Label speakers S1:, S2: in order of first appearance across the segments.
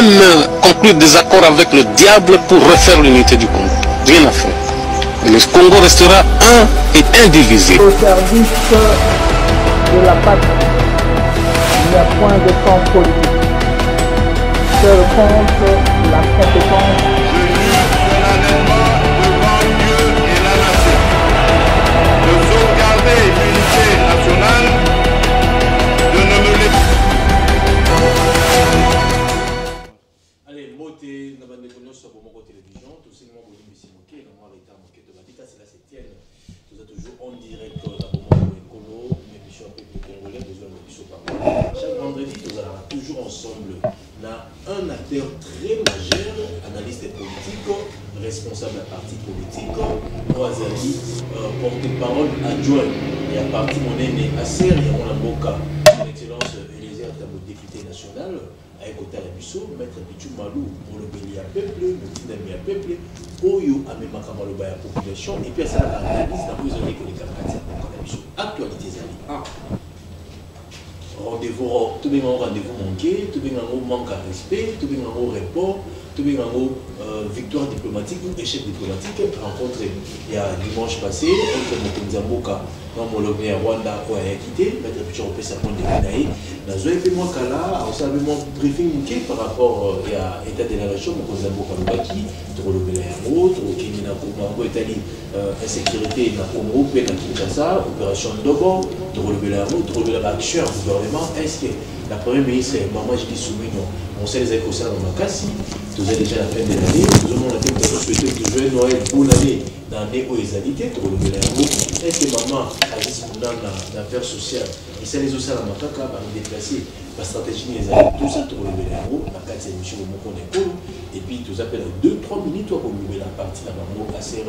S1: conclure des accords avec le diable pour refaire l'unité du Congo. Rien à faire. Et le Congo restera un et indivisible.
S2: Au service de la patrie, il n'y a point de camp politique. Seul compte la compétence.
S3: De sauvegarder l'unité nationale, de ne me laisser.
S4: Allez, moté, n'a pas de connaissance sur mon télévision, tout ce qui m'a voulu me moquer, dans mon état moqué de Batika, c'est la septième. Tout ça toujours en direct dans mon écolo, mes bichons avec les Congolais, besoin de bichons par mois. Chaque vendredi, nous allons toujours ensemble. Là, un acteur très majeur, analyste politique, responsable d'un parti politique, Oazali, porte-parole adjoint. Et à partir mon aîné Asser, il y a mon avocat, son excellence Élisée Atamo, député national, avec Otala Bisso, maître Pichou Malou, pour le bélier à peuple, le dynamique à peuple, Oyo à même Makamaloba à la population, et puis à ça, l'analyse d'un peu isolé que les camarades pour la Bisso. Actualité Zali. Rendez-vous, tout le monde rendez-vous manqué, tout le monde manque à respect, tout le monde report, tout le monde victoire diplomatique ou échec diplomatique. Rencontre il y a dimanche passé entre Mokonzamboka dans mon lobby à Rwanda où elle a quitté, mettre plus européen ça prend des Benaï. Dans un peu moins qu'à là, on savait mon briefing par rapport à l'état de la nation, Mokonzamboka Lubaki, de relever la route, au Kenya Congo, Italie, insécurité dans Congo, puis dans Kinshasa, opération Ndobo, de relever la route, de relever l'action du gouvernement. Est-ce que la première ministre, Maman Jiki Soumignon, on sait les échos dans ma casse, vous avez déjà la fin de l'année, nous avons la tête de souhaiter que je vais Noël, bonne année dans les égalités, de relever la route. Est-ce que maman a dit dans l'affaire sociale, et ça les aussi à la macaca, va nous déplacer, la stratégie des années, tout ça, de relever la route, la carte c'est M. Mokon École, et puis tout ça, 2-3 minutes pour relever la partie dans la route assez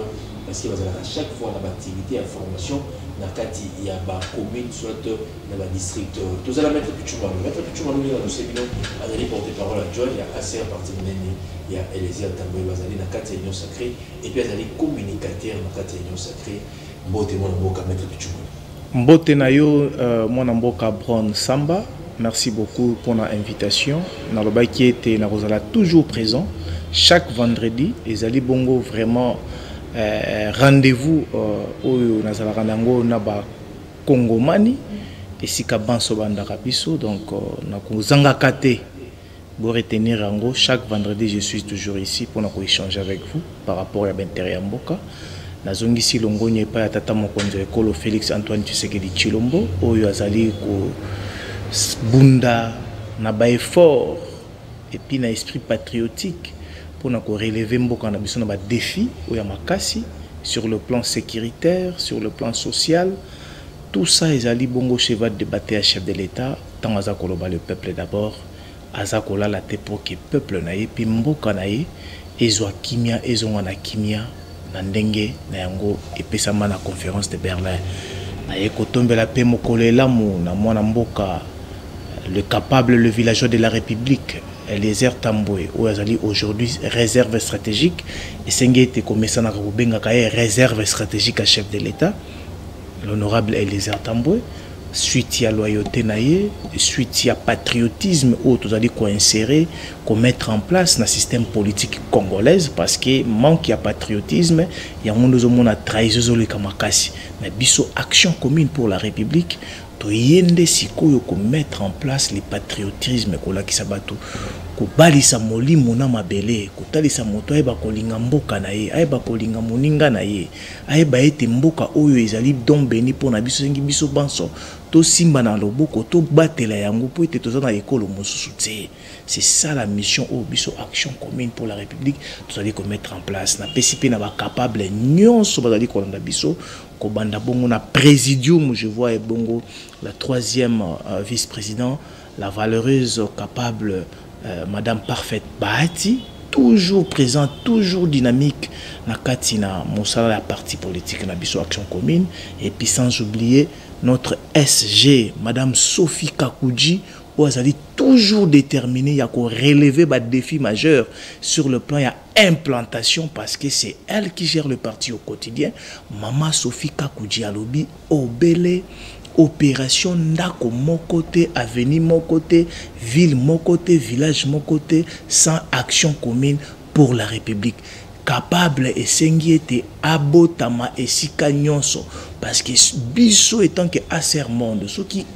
S4: parce qu'il va y avoir à chaque fois l'activité à formation. Il y a des communes, soit dans le district. Tout ça, la maître Pichoumanou. Maître Pichoumanou, il y a le séminaire, il y a porte-parole à John, il y a assez à partir de l'année, il y a Élisée Atamo, il va aller dans la carte union sacrée, et puis il y a des communicateurs dans la carte union sacrée. Mbote mon mboka maître Pichoumanou.
S5: Mbote nayo mon mboka Bron Samba. Merci beaucoup pour l'invitation. Dans le bail qui était, nous sommes toujours présents chaque vendredi. Et Zali Bongo vraiment. Rendez-vous au Nazalarandango Naba Congomani et Sikabanso Bandarabiso. Donc, Zangakate pour retenir en gros. Chaque vendredi, je suis toujours ici pour échanger avec vous par rapport à l'intérêt en Boka. Nazongi si longo n'y pas tata mokonzo ekolo Félix Antoine Tshisekedi Tshilombo oyo azali ko bunda na ba effort et puis na esprit patriotique. Pour nous relever des défis sur le plan sécuritaire, sur le plan social. Tout ça, ils allaient bongo cheval débattre à chef de l'État. Tant azakoloba le peuple d'abord, azakola la te pour que le peuple naïe, puis mboka naïe, ezo kimia, ezo wana kimia, nandenge, nayango, et puis ça na conférence de Berlin. Naïe kotombe la paix mokole lamu, na mwana mboka, le capable, le villageois de la République. Les airs Tamboué, où aujourd'hui réserve stratégique, et Sengete Komessana Rubenga réserve stratégique à chef de l'État, l'honorable Eliezer Tamboué, suite à loyauté naïe, suite à patriotisme, où tout allez insérer, mettre en place un système politique congolaise, parce que manque de patriotisme, il y a un trahison de Kamakasi, mais biso action commune pour la République. Yende sikoyo ko mettre en place le patriotisme ko la kisabatu ko balisa molimo na mabele ko talisa moto ayeba ko linga mboka na ye ayeba ko linga moninga na ye ayeba ete mboka oyo ezali don beni pona biso sengi biso banso to simba na loboko to batela yango po ete tozana ekolo mosusu te. C'est ça la mission au biso action commune pour la République tout allez ko mettre en place na PCP na ba capable nyonso bazali ko landa biso ko banda bongo na présidium je vois bongo la troisième vice-président la valeureuse capable Madame Parfaite Bahati, toujours présente, toujours dynamique na katina mosala la partie politique na biso action commune et puis sans oublier notre SG Madame Sophie Kakouji où elle toujours déterminée à relever des défis majeurs sur le plan implantation parce que c'est elle qui gère le parti au quotidien. Maman Sophie Kakouji Alobi Obele opération ndako mon côté, avenue mon côté, ville mon côté, village mon côté, sans action commune pour la République. Capable et sengiete abotama et sika nyonso parce que biso étant que assez monde ceux qui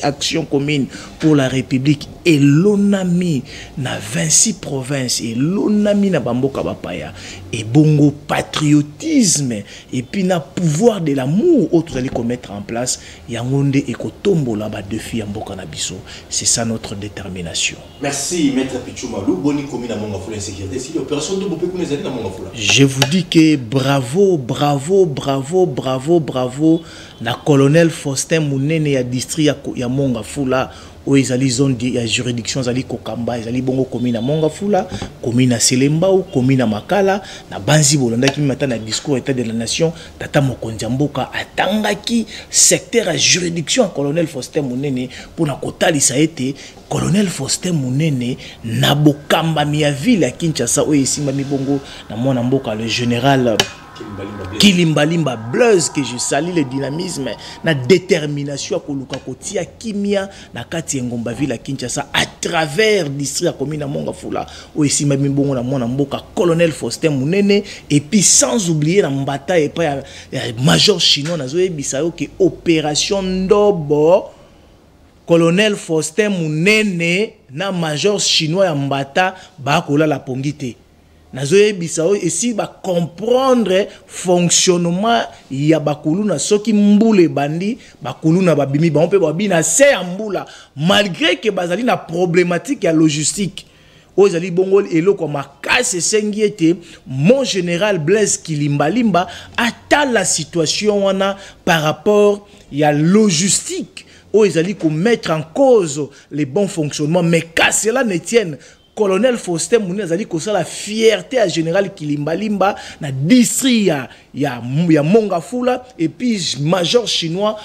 S5: action commune pour la République et l'onami na 26 provinces et l'onami na bamboka bapaya et bongo patriotisme et puis na pouvoir de l'amour autres allez mettre en place yangonde et kotombo là bas défi ya mboka na biso. C'est ça notre détermination.
S4: Merci maître Pichoumalou. Boni commune à Mongafula insécurité si l'opération de Bopé Kounezali na Mongafula.
S5: Je vous dis que bravo bravo bravo bravo bravo na colonel Faustin Mounene ya district ya Mongafula où ils allaient zone de juridiction zali kokamba ils allaient bongo commune à Mongafula commune à Selembao commune à Makala na banzi bolanda ki mata na discours état de la nation tata mokonzi mboka atangaki secteur à juridiction colonel Faustin Mounene pour na kotalisa été colonel Faustin Mounene na bokamba mi ville à Kinshasa où ici mami bongo na mona mboka le général Kilimbalimba Blaise que je salue le dynamisme la détermination à koluka kotia kimia na kati ngomba ville à Kinshasa à travers district à commune à Mongafula où ici mami bongo na mona mboka colonel Faustin Mounene et puis sans oublier la mbata et pas major chinois na zoé bisayo que opération Ndobo colonel Faustin Mounene na major chinois ya mbata ba kola la pongité. Nazoye bisao et si ba comprendre fonctionnement ya bakulu na soki mbule bandi bakulu na babimi ba on peut babina c'est mbula malgré que bazali na problématique ya logistique ozali bongo eloko makase sengi ete mon général Blaise Kilimbalimba ata la situation wana par rapport ya logistique ozali ko mettre en cause les bons fonctionnements mais qu'à cela ne tienne colonel Faustin Mounene azali kosa la fierté à général Kilimbalimba na district ya Mongafula et puis major chinois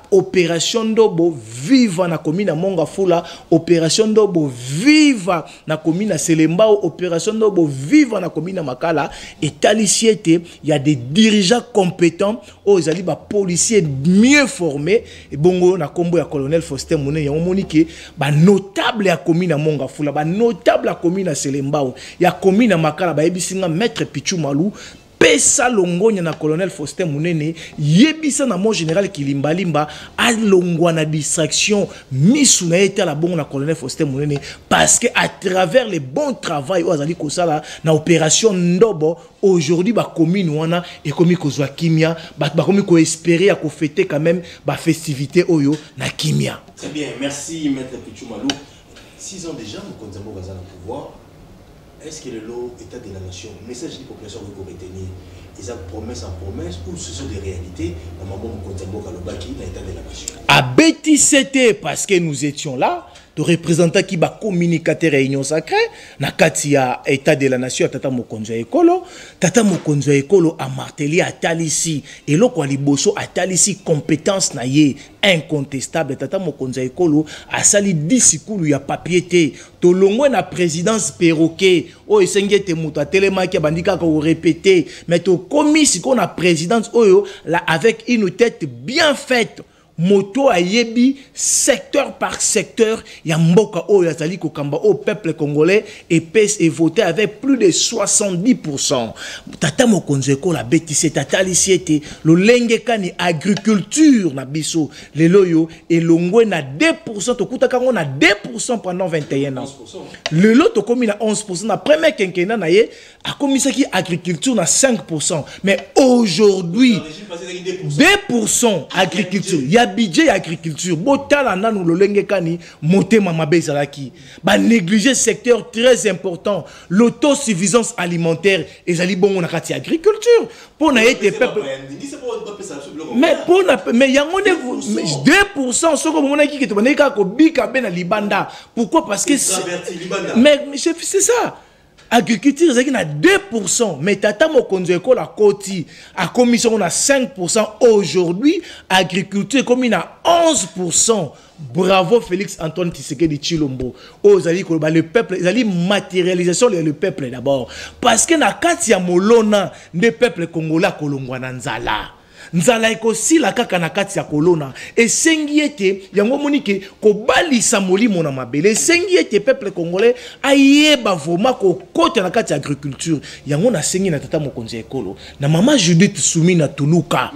S5: opération Ndobo viva na commune à Mongafula opération Ndobo viva na commune à Selembao opération Ndobo viva na commune à Makala et taliciété il y a des dirigeants compétents aux ali ba policiers mieux formés et bongo na kombo ya colonel Faustin Mounene ya monique ba notable ya commune à Mongafula ba notable à commune à Selembao ya commune à Makala ba ebisinga maître Pichoumalou pesa longonya na colonel Faustin Mounene yebisa na mon général Kilimbalimba a longwa na distraction misu na été la bonne na colonel Faustin Mounene parce que à travers les bons travail ozali kosala na opération Ndobo aujourd'hui ba commune wana et komi kozwa kimia ba komi ko espérer à ko fêter quand même ba festivité oyo na kimia.
S4: Très bien, merci maître Pichoumalou. 6 ans déjà nous konzambo bazana pouvoir. Est-ce que le lot état de la nation, le message des populations que vous retenir, ils ont promesse en promesse ou ce sont des réalités dans le moment où nous avons l'état de la nation? À
S5: Betty, c'était parce que nous étions là, de représentants qui va communiquer réunion sacrée, na katia état de la nation, tata mokonzo ekolo a martelé à Talisi et lo kwa liboso a Talisi compétence na ye incontestable tata mokonzo ekolo a sali disikulu ya papier to longwe na présidence perroquet o esengete muto atelema ki bandika ko répéter mais to commis si qu'on a présidence oyo là avec une tête bien faite. Moto ayebi secteur par secteur ya mboka oyo azali kokamba au peuple congolais et pèse et voté avec plus de 70%. Tata mokonzo ekola betise tata lisiete lo lenge kani agriculture na biso le loyo et longwe na 2% to kuta kango na 2% pendant 21 ans. Le lot to komi na 11% na premier quinquennat na ye a komisaki agriculture na 5%. Mais aujourd'hui 2% agriculture ya budget agriculture botala nanu lolenge kani motema mabe zalaki ba négliger secteur très important l'autosuffisance alimentaire ezali bongo na kati agriculture pour na été peuple mais pour na mais yango 2% soko mona ki ke to baneka ko bika bena libanda pourquoi parce que mais c'est ça. Agriculture, c'est qu'il y a 2%, mais tata mokonzo ekola koti a commission on a 5%. Aujourd'hui, agriculture comme il y a 11%. Bravo Félix Antoine Tshisekedi Tshilombo. Le peuple, ils allaient matérialisation le peuple d'abord. Parce que na kati ya molona, le peuple congolais kolongwa nanzala. nzala ekosila kaka na kati ya kolona esengi ete yango monike kobalisa molimo na mabele esengi ete peuple congolais ayeba vraiment kokota na kati ya agriculture yango nasengi na tata mokonzi ekolo na mama Judith Sumina Tuluka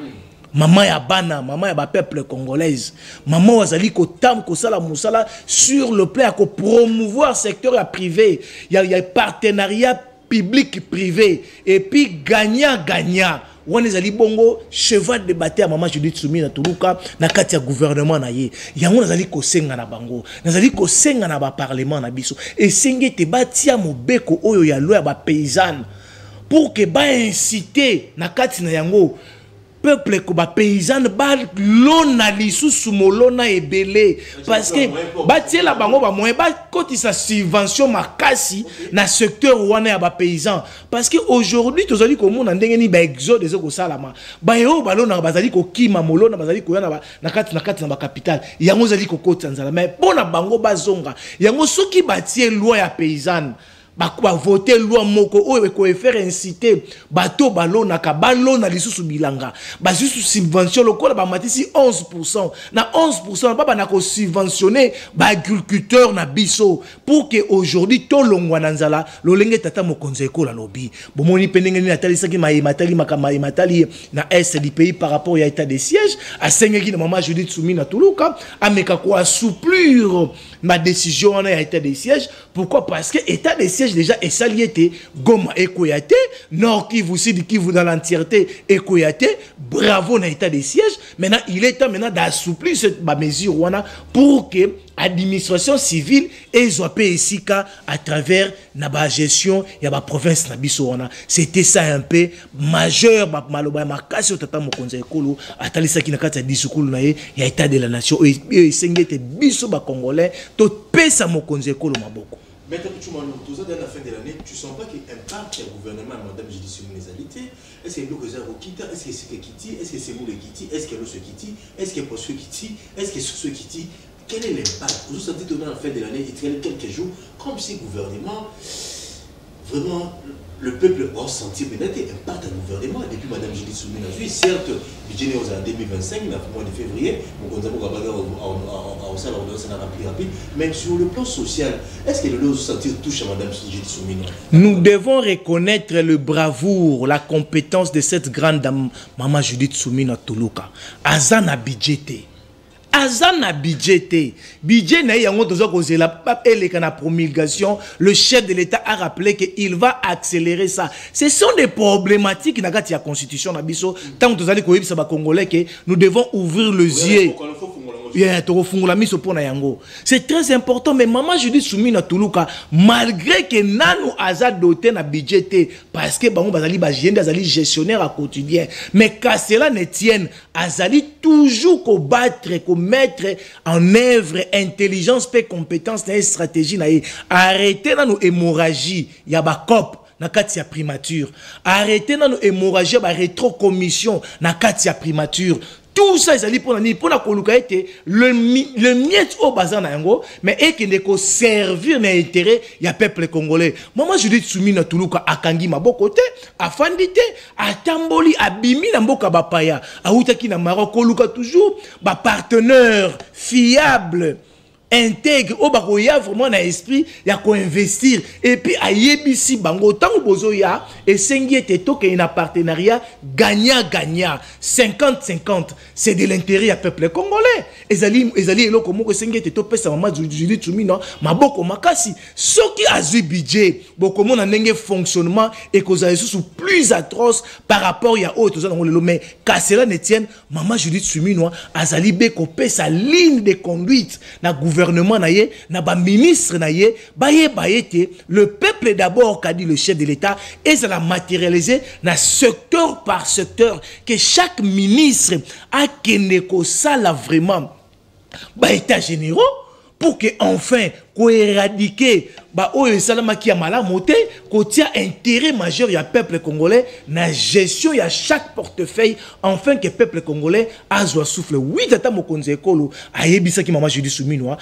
S5: Maman ya bana, maman ya ba peuple congolaise, maman wazali ko tam ko sala musala sur le plan ko promouvoir secteur privé, il y a partenariat public privé et puis gagnant. On est allé bongo cheval de bataille à maman Judith Sumina Tuluka na kati ya gouvernement na ye. Yango nazali ko senga na bango, nazali ko senga na ba parlement na biso et senge te batia mobeko oyo ya loi ya ba paysanne pour que ba inciter na kati na yango peuple ko ba paysanne ba lona lisusu molona ebele parce que ba tiela bango ba moyen ba kotisa subvention makasi na secteur wana ya ba paysan parce que aujourd'hui tozali ko mona ndenge ni ba exode ezoko salama ba yo ba lona bazali ko kima molona bazali ko yana na kati na ba capital yango zali ko kota nzala mais pona bango bazonga yango soki ba tie loi ya paysanne ba voter loi moko oyo ko faire inciter bato balona ka balona lisusu bilanga ba juste subvention lokola ba matisi 11% na 11% ba na ko subventionner ba agriculteur na biso pour que aujourd'hui to longwa na nzala lolenge tata mokonzi ekola lobi bomoni penenge ni atalisaki matali na est du pays par rapport à état de siège a sengeki na maman Judith Sumina Tuluka ameka ko assouplir ma décision en état de siège. Pourquoi? Parce que état de siège déjà est saliété Goma et Koyate, Nord Kivu, Sud Kivu dans l'entièreté et Koyate, bravo dans état de siège. Maintenant il est temps maintenant d'assouplir cette mesure pour que l'administration civile et soit ici à travers la gestion de la province na c'était ça un peu majeur maloba makasi tata mokonzi ekolo atalisa ki na kati ya discours na ye ya état de la nation et sengete biso ba congolais to pesa mokonzi ekolo maboko.
S4: Maintenant, tu m'as dit, à la fin de l'année, tu ne sens pas qu'il y a un impact du gouvernement, madame Judith Sumina Tuluka. Est-ce que c'est le Kita, est-ce que c'est Kiti, est-ce que c'est Moule Kiti, est-ce que c'est le Kiti, est-ce que c'est Poste Kiti, est-ce que c'est ce Kiti? Quel est l'impact? Vous vous sentez donné à la fin de l'année, il y a quelques jours, comme si le gouvernement, vraiment, le peuple va sentir peut-être l'impact du gouvernement depuis madame Judith Sumina Tuluka. Certes, le budget est en 2025, le mois de février, mais sur le plan social, est-ce que le sentir touche à madame Judith Sumina?
S5: Nous devons reconnaître le bravoure, la compétence de cette grande dame, maman Judith Sumina Tuluka. Azana budgété. Azana budgété. Budget na yango tozo kozela eleka na promulgation, le chef de l'État a rappelé qu'il va accélérer ça. Ce sont des problématiques na kati ya constitution na biso. Tant que tozali koyebisa ba congolais que nous devons ouvrir les yeux. C'est très important, mais maman Judith Sumina Tuluka, malgré que nanu aza doté na budgété, parce que bango bazali bagende azali gestionnaire à quotidien, mais qu'à cela ne tienne, azali toujours ko battre, ko mettre en œuvre intelligence et compétence et stratégie na ye. Arrêtez nanu hémorragie, ya ba cop na kati ya primature. Arrêtez nanu hémorragie ba rétrocommission na kati ya primature. Tout ça, ils pour le miette au bazar nango, mais et qui ne servir l'intérêt il y a peuple congolais. Maman Judith Sumina Tuluka akangi mabokote, afandite, atamboli, abimi na mboka bapaya, aoutaki na Maroc, luka toujours, ba partenaire fiable. Intègre au baroya vraiment na esprit ya ko investir et puis ayebisi bango tango bozo ya et sengi ete to que un partenariat gagnant 50-50 c'est de l'intérêt à peuple congolais ezali eloko moko sengi ete to pesa mama Judith Sumina maboko makasi soki azu budget boko mona ndenge fonctionnement et cause sous plus atroce par rapport ya autres dans le mais qu'à cela ne tienne mama Judith Sumina azali be ko pesa ligne de conduite na gouvernement naye na ba ministre naye baye le peuple d'abord qu'a dit le chef de l'État et ça l'a matérialisé na secteur par secteur que chaque ministre a keneko sala vraiment ba état généraux pour que enfin ko éradiquer ba oyo salama ki ya malamote ko tia intérêt majeur ya peuple congolais na gestion ya chaque portefeuille enfin que peuple congolais a joie souffle oui tata mokonzi ekolo ayebisa ki maman Judith Sumina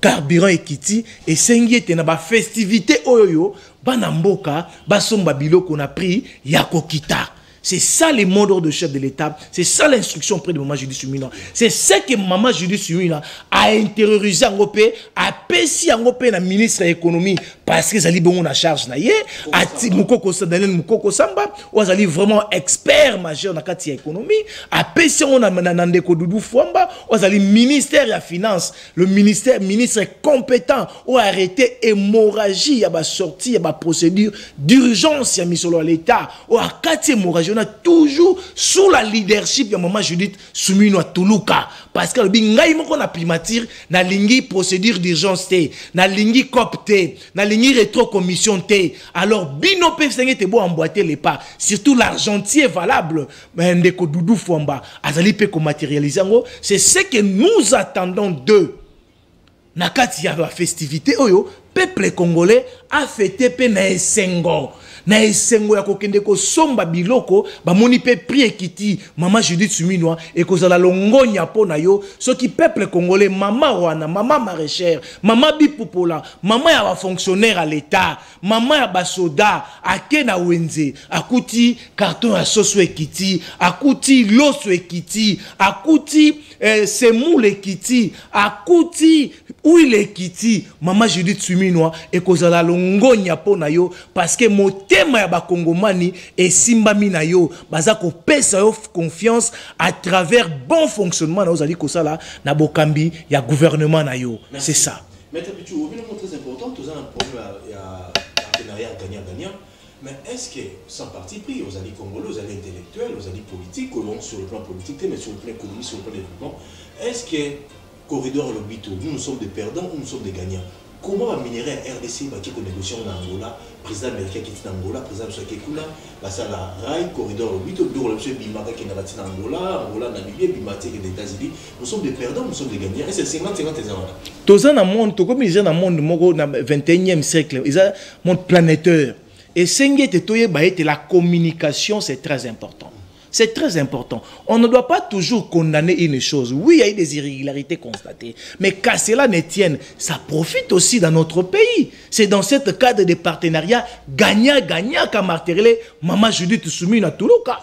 S5: carburant ekiti et sengi ete na ba festivité oyo bana mboka basomba biloko na prix ya kokita. C'est ça les mots d'ordre de chef de l'État. C'est ça l'instruction auprès de Maman Judith Suminwa. C'est ce que Maman Judith Suminwa a intériorisé en Europé, a péci en Europé, la ministre de l'économie, parce que Zali bon a charge na yé, a ti Moukoko Daniel Moukoko Samba, ou Zali vraiment expert majeur dans la économie, a péci on a Nandeko Doudou Fouamba, ou Zali ministère de la finance, le ministre compétent, ou arrêté hémorragie, il y a sorti, il y a procédure d'urgence, il y a mis sur l'État, ou a quatre hémorragie. On a toujours sous la leadership de Maman Judith Suminwa Tuluka parce que le bingaï mon a primature na lingi procédure d'urgence té na lingi cop té na lingi rétro commission té alors bino pe sengi te bo emboîter les pas surtout l'argentier valable ndeko Doudou Fouamba azali pe ko matérialiser ngo c'est ce que nous attendons d'eux na kati ya festivité oyo peuple congolais a fêté pe na esengo na esengo ya kokende ko somba biloko ba moni pe pri ekiti Maman Judith Suminwa et ko zala longonya pona yo soki peuple congolais mama wana mama maraîchère mama bipopola mama ya ba fonctionnaire à l'état mama ya ba soda akena wenze akuti carton ya soso ekiti akuti loso ekiti akuti semoule ekiti akuti huile ekiti Maman Judith Suminwa et ko zala longonya pona yo parce que tema ya bakongomani et simba mina yo baza ko pesa yo confiance à travers bon fonctionnement na ozali ko sala na bokambi ya gouvernement na yo. C'est ça.
S4: Maître Pichu, vous avez très important, tout ça un problème il y a partenariat gagnant-gagnant. Mais est-ce que sans parti pris, vous allez congolais, vous allez intellectuels, vous allez politiques, sur le plan politique, mais sur le plan économique, sur le plan développement, est-ce que corridor l'obito, nous sommes des perdants ou nous sommes des gagnants? Comment va minérer RDC qui est négocié en Angola, président américain qui est en Angola, président de Kekula, la rail, corridor 8, le monsieur Bimaka qui est en Angola, Angola, Namibie, Bimati qui est aux États-Unis. Nous sommes des perdants, nous sommes des gagnants. Et c'est 50-50 ans.
S5: Tous dans le monde, comme ils sont dans le monde, dans le 21e siècle, ils sont un monde planétaire. Et la communication, c'est très important. C'est très important. On ne doit pas toujours condamner une chose. Oui, il y a eu des irrégularités constatées. Mais qu'à cela ne tienne, ça profite aussi dans notre pays. C'est dans ce cadre de partenariat gagnant-gagnant qu'a martelé Maman Judith Suminwa Tuluka.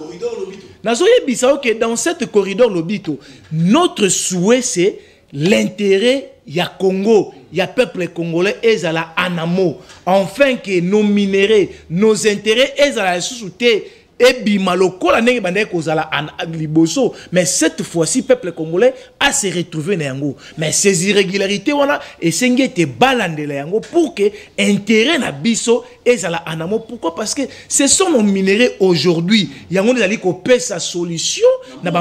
S5: Dans cette corridor Lobito, notre souhait, c'est l'intérêt il y a Congo, il y a peuple congolais et à la Anamo. Enfin que nos minéraux, nos intérêts et à la sous-souté et bimaloko la nenge bande kozala liboso mais cette fois-ci peuple congolais a se retrouvé na yango mais ces irrégularités wana et sengete balandela yango pour que intérêt na biso ezala anamo. Pourquoi? Parce que ce sont nos minéraux aujourd'hui yango ezali ko pesa solution na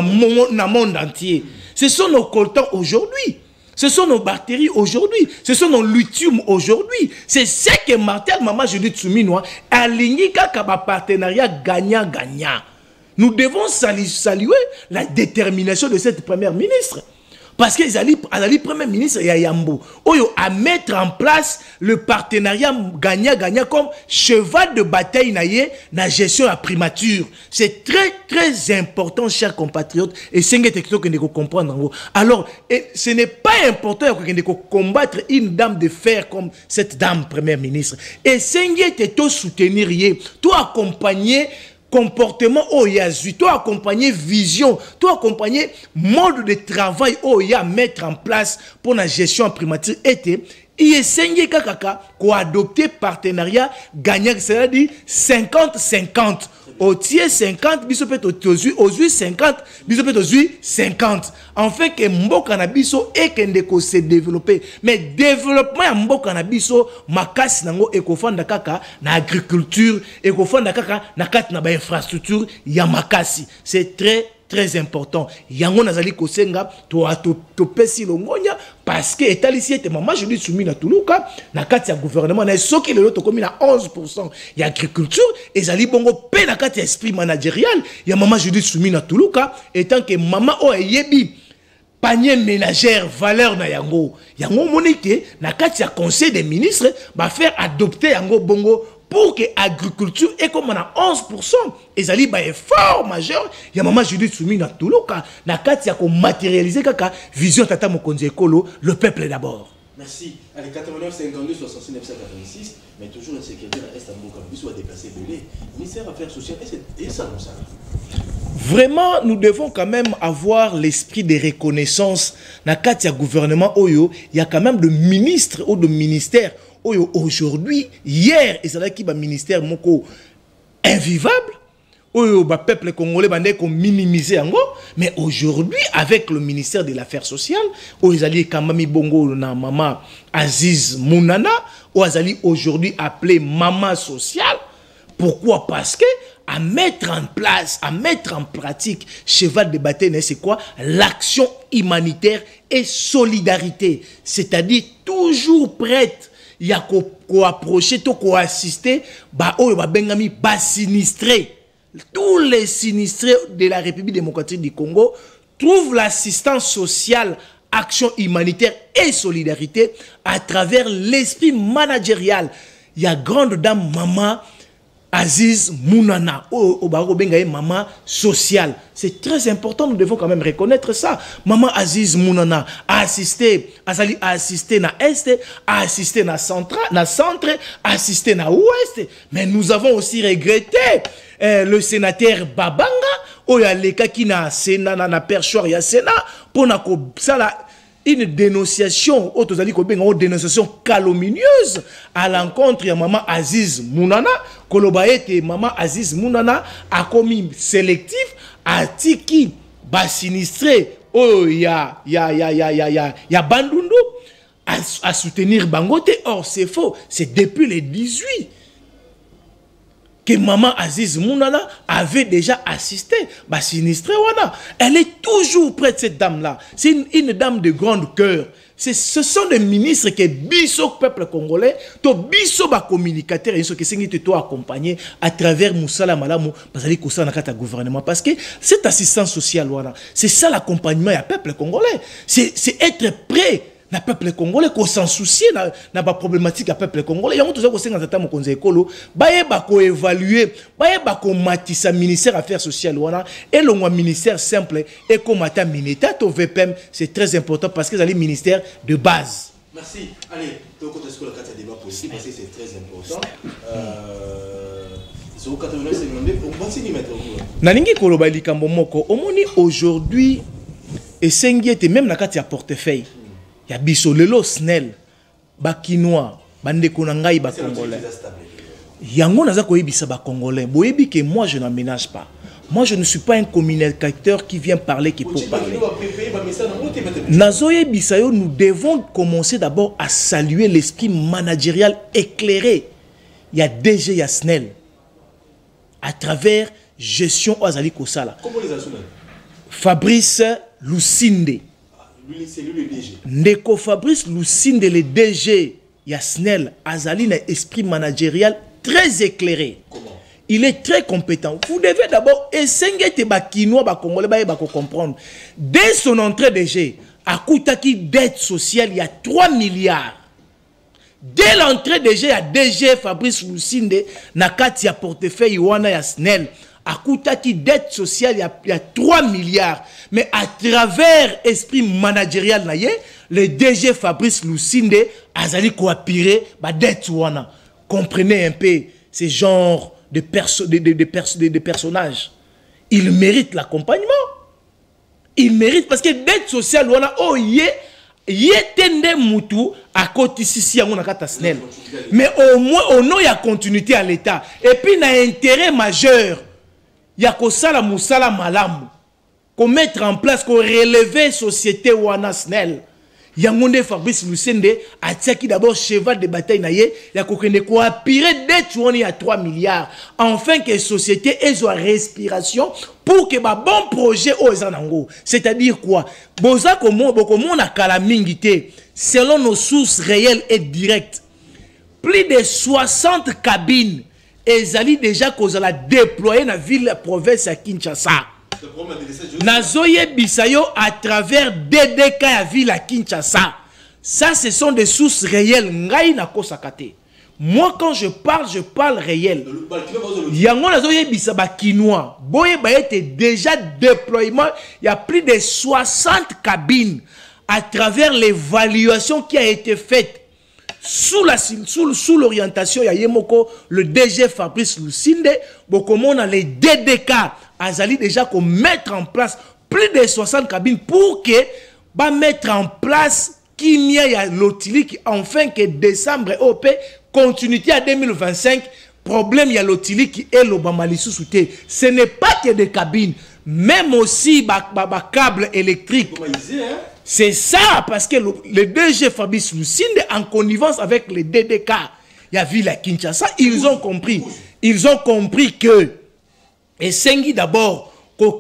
S5: monde entier. Ce sont nos coltans aujourd'hui. Ce sont nos batteries aujourd'hui. Ce sont nos lithium aujourd'hui. C'est ce que Martel Maman Judith Suminwa a ligné comme partenariat gagnant-gagnant. Nous devons saluer la détermination de cette première ministre. Parce que les premiers ministres Yambo à mettre en place le partenariat gagnant-gagnant comme cheval de bataille dans la gestion de la primature. C'est très très important, chers compatriotes, et c'est ce que nous comprendre. Alors, ce n'est pas important de combattre une dame de fer comme cette dame première ministre. Et c'est ce soutenir, tout accompagner comportement oh yazu, toi accompagner vision, toi accompagner mode de travail oh ya mettre en place pour la gestion en primature était il est kaka ko adopter partenariat gagnant, c'est-à-dire 50-50. Au tiers 50, biso peut aux 50, biso peut aux 50. Enfin que mboka na biso et kende ko se développer. Mais développement ya mboka na biso makasi nango ekofanda kaka na agriculture, ekofanda kaka na kati na ba infrastructure ya makasi. C'est très très important. Yango nazali kosenga to pesi longonya parce que etalisi ete Maman Judith Suminwa Tuluka na kati ya gouvernement na soki lelo to komi na 11% ya agriculture ezali bongo pe na kati ya esprit managérial ya Maman Judith Suminwa Tuluka étant que maman o yebi panier ménagère valeur na yango monique na kati ya conseil des ministres va faire adopter yango bongo pour que l'agriculture est comme on a 11%. Et ça un effort majeur. Il y a Maman Judith Suminwa Tuluka. Na kati ya ko matérialiser kaka vision tata mokonzi ekolo, le peuple d'abord.
S4: Merci. Allez, 89, 52, 69, 56, mais toujours le secrétaire à Istanbul, comme il soit déplacé belé. Ministère des Affaires sociales, et ça, non, ça.
S5: Vraiment, nous devons quand même avoir l'esprit de reconnaissance. Dans le gouvernement, il y a quand même de ministres ou de ministères. Aujourd'hui, hier, et c'est là qu'il y a un ministère invivable. Le peuple congolais a minimisé. Mais aujourd'hui, avec le ministère de l'Affaires sociales, ils allaient quand même bongo na maman Aziz Mounana, ils allaient aujourd'hui appelé maman sociale. Pourquoi? Parce que à mettre en place, à mettre en pratique, cheval de bataille, c'est quoi? L'action humanitaire et solidarité. C'est-à-dire toujours prête. Il y a qu'à approcher, qu'à assister, sinistré. Tous les sinistrés de la République démocratique du Congo trouvent l'assistance sociale, action humanitaire et solidarité à travers l'esprit managérial. Il y a grande dame maman Aziz Mounana, maman sociale. C'est très important, nous devons quand même reconnaître ça. Maman Aziz Mounana a assisté à Est, a assisté à Centre, a assisté à Ouest. Mais nous avons aussi regretté le sénateur Babanga, où il y a les cas qui na Sénat, na perchoir, il y a Sénat, pour une dénonciation, une dénonciation calomnieuse à l'encontre de maman Aziz Mounana. Kolobaete maman Aziz Mounana a commis sélectif à Tiki bas sinistré. Oh ya Bandundu à soutenir Bangote. Or c'est faux. C'est depuis les 18 que maman Aziz Mounana avait déjà assisté. Bah, sinistré, voilà. Elle est toujours près de cette dame-là. C'est une dame de grand cœur. Ce sont des ministres qui biso peuple congolais, to biso ba communicateur et ce qui s'est to accompagné à travers Moussala Malamu, parce que gouvernement. Parce que cette assistance sociale, voilà, c'est ça l'accompagnement du peuple congolais. C'est être prêt. Na peuple congolais qu'on s'en soucie na ba problématique à peuple congolais. Yango toujours ko senga tata mo konza ekolo, baye ba ko évaluer, baye ba ko matisa ministère affaires sociales wana et le ministère simple et comme ata mineta to VPM, c'est très important parce que c'est le ministère de base.
S4: Merci. Allez, donc on est-ce que le cas de débat politique parce que c'est très important. Sur 89 52 on va s'y mettre au courant.
S5: Nalingi koloba likambo moko, omoni aujourd'hui et sengiete même na kati ya portefeuille. Il y a Bissolelo Snell, Bakinois, Bandeko Nangai, Bakongolais. Yango naza koyebisa ba Congolais. Boyebi que moi je n'aménage pas. Moi je ne suis pas un communicateur qui vient parler, qui peut parler. Nazoye Bisayo, nous devons commencer d'abord à saluer l'esprit managérial éclairé. Il y a DG, il y a Snell. À travers gestion Azali Kosala.
S4: Comment les assumer?
S5: Fabrice Lucinde.
S4: C'est lui le DG.
S5: Ndeko Fabrice Lucinde, le DG Yasnel Azali, un esprit managérial très éclairé.
S4: Comment?
S5: Il est très compétent. Vous devez d'abord essayer de Bakinois, Bakongolais, comprendre. Dès son entrée DG, à Koutaki dette sociale, il y a 3 milliards. Dès l'entrée DG, il y a DG Fabrice Lucinde, Nakati a portefeuille Iwana Yasnel. À Koutaki dette sociale, il y a 3 milliards. Mais à travers esprit managérial, le DG Fabrice Lucinde Azali coopéré, dette wana. Comprenez un peu ces genres de personnages. Ils méritent l'accompagnement. Ils méritent parce que dette sociale wana oh yetende mutu à côté ici on a katasnel. Mais au moins au nom il y a continuité à l'État. Et puis il y a intérêt majeur. Il y a que ça la moussala malamu. Qu'on mettre en place, qu'on relever société wana snel. Il y a un Fabrice Lucende a tiré d'abord cheval de bataille naïe. Il y a qu'on a piré dette il y a 3 milliards. Enfin que la société ait une respiration pour que bon projet aux anango. C'est-à-dire quoi? Boza comme on a calamité selon nos sources réelles et directes. Plus de 60 cabines. Ezali déjà qu'on a déployé dans la ville province à Kinshasa. Nazoye Bisayo à travers DDK à ville à Kinshasa. Ça, ce sont des sources réelles. Moi, quand je parle réel. Yango Nazoye Bisaba Kinois. Boye Bayete déjà déploiement. Il y a plus de 60 cabines à travers l'évaluation qui a été faite sous l'orientation de Yemoko, le DG Fabrice Lucinde, comment on a les DDK, Azali déjà qu'on mettre en place plus de 60 cabines pour que bah mettre en place qui y a l'Otili enfin que décembre OP continuité à 2025 problème il y a l'Otili qui est l'Obamalisou souté. Ce n'est pas que des cabines, même aussi câble électrique. C'est ça, parce que le DG Fabrice Lucinde, en connivence avec les DDK, il y a vu la Kinshasa, ils ont compris que, et Sengi d'abord,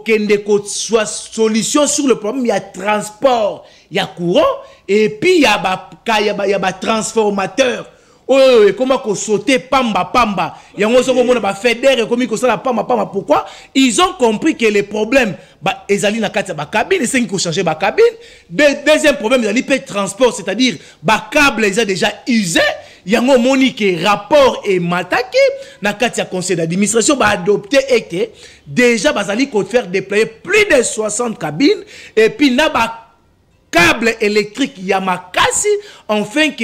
S5: qu'il soit solution sur le problème, il y a transport, il y a courant, et puis il y a transformateur. Oh, comment qu'on sauter pamba. Il y a un fédère et comment qu'on la pamba. Pourquoi? Ils ont compris que les problèmes, ils allaient dans la cabine, ils ont changé la cabine. Deuxième problème, ils allaient payer transport, c'est-à-dire, les câbles, ils ont déjà usé. Il y a un monique rapport et mataki. Dans le conseil d'administration, va adopter et déjà, ils allaient faire déployer plus de 60 cabines. Et puis, câble électrique Yamakasi enfin que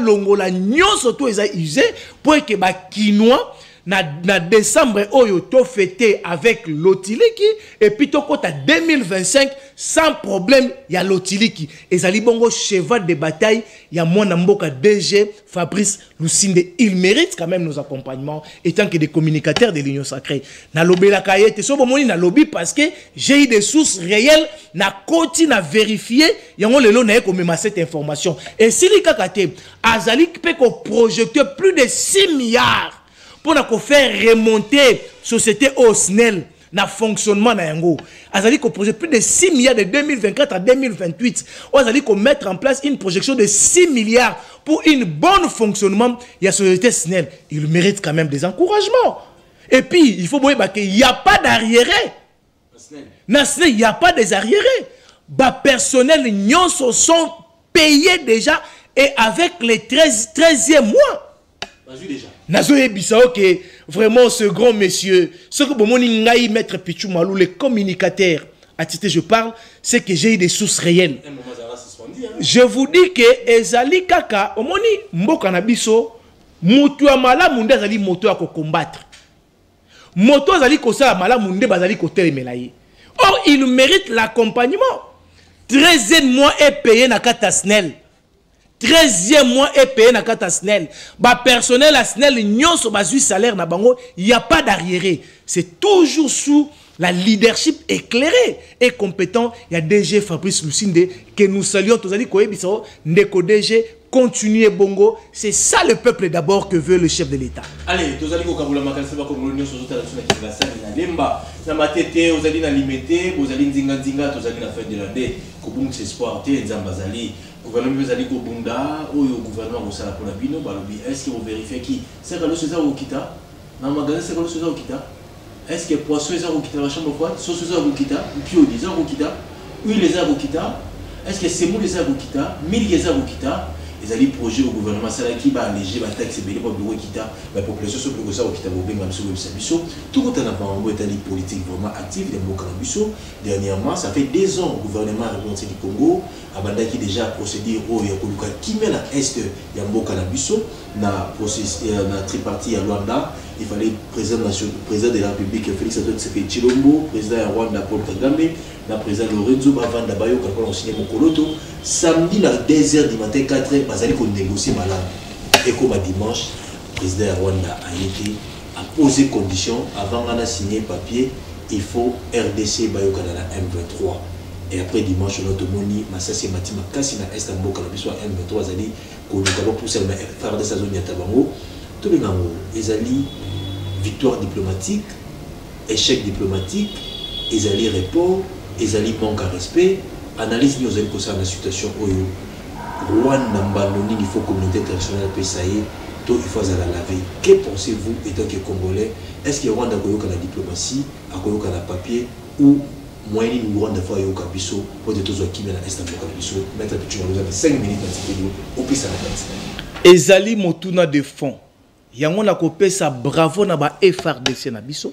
S5: longola nyon surtout ils ont usé pour que Kinois na décembre oyo to fêté avec l'Otiliki et puis to kota 2025 sans problème y a l'Otiliki et zali bongo cheval de bataille y a mon mboka DG Fabrice Lucinde. Il mérite quand même nos accompagnements étant que des communicateurs de l'Union sacrée na lobby la kayete so bomoni na lobby parce que j'ai eu des sources réelles na koti na vérifier yango lelo na ko mema cette information et si li kakate azali pe ko projeter plus de 6 milliards pour faire remonter société Osnel na fonctionnement na yango. Azali ko projet plus de 6 milliards de 2024 à 2028. Azali ko mettre en place une projection de 6 milliards pour une bonne fonctionnement de la société Snel. Il mérite quand même des encouragements. Et puis, il faut voir qu'il n'y a pas d'arriérés. Na Snel, il n'y a pas des arriérés. Personnel, nyons sont payés déjà et avec les 13e mois. Nazoé Bissao que vraiment ce grand monsieur, ce que Bomoni Ngaï Maître Pichou Malou, les communicateurs, à titre je parle, c'est que j'ai eu des sources réelles. Je vous dis que Ezali Kaka, Omoni Mboka Nabiso, Moto Amala Munde Azali Moto à combattre. Moto Azali Kosa Amala Munde Bazali Kotel Melaye. Or, il mérite l'accompagnement. 13e mois est payé na Katasnel. 13e mois est payé na Katasnel. Personnel à Snel, nyon so basu salaire na bango, il n'y a pas d'arriéré. C'est toujours sous la leadership éclairée et compétent. Il y a DG Fabrice Lucinde que nous saluons. Tous les Koebisao, Ndeko DG, continuez bongo. C'est ça le peuple d'abord que veut le chef de l'État.
S4: Allez, tous les Kabula Makaseba comme l'Union sur la qui va s'amener Lemba. Na matete, vous allez na limité, vous allez nzinga, tous allez na fin de l'année. Kobung c'est sport, Nzambazali. Gouvernement Bezali Bunda, ou le gouvernement Rosala pour la Bino, est-ce que vous vérifiez qui c'est que le César au Kita? Dans le magasin, c'est que le César au Kita? Est-ce que poisson est au Kita, la chambre froide, sauce au Kita, pio des au Kita, huile les au Kita, est-ce que c'est mou les au Kita, mille les au Kita? Les alliés projets au gouvernement, c'est là qui va alléger la taxe et pour bureau Kita, la population sur le au Kita, au Bengham sur le Sabiso. Tout le temps, on a un état politique vraiment actif, les mots Canabiso. Dernièrement, ça fait 2 ans, le gouvernement républicain du Congo a qui déjà procédé au Yakoluka qui met à l'est de Yambo Canabiso, na tripartite à Rwanda. Il fallait président de la République Félix Antoine Tshisekedi Tshilombo, président de Rwanda Paul Kagame, le président Lorenzo Bavanda Bayo, quand on a signé Mokoloto. Samedi, à 2h du matin, 4h, Bazali qu'on négocie malade. Et comme dimanche, le président de Rwanda a posé condition avant qu'on a signé papier, il faut RDC Bayo Canada M23. Et après dimanche, on a demandé Massassi Matima Kassina Estambo Canabiso M23 Zali, qu'on a poussé à faire de sa zone Yatabango. Tout le monde, Ezali, victoire diplomatique, échec diplomatique, Ezali report, Ezali manque à respect, analyse nous allons concernant la situation où Rwanda Mbandoni, il faut que la communauté internationale puisse sailler, tout il faut la laver. Que pensez-vous étant que Congolais? Est-ce que Rwanda a la diplomatie, a la papier ou moyen de Rwanda a la biso pour des choses qui viennent à Istanbul biso mettre tu as 5 minutes dans cette vidéo au plus à la
S5: Ezali Motuna de fond. Yango na kopesa bravo na ba FRDC na biso.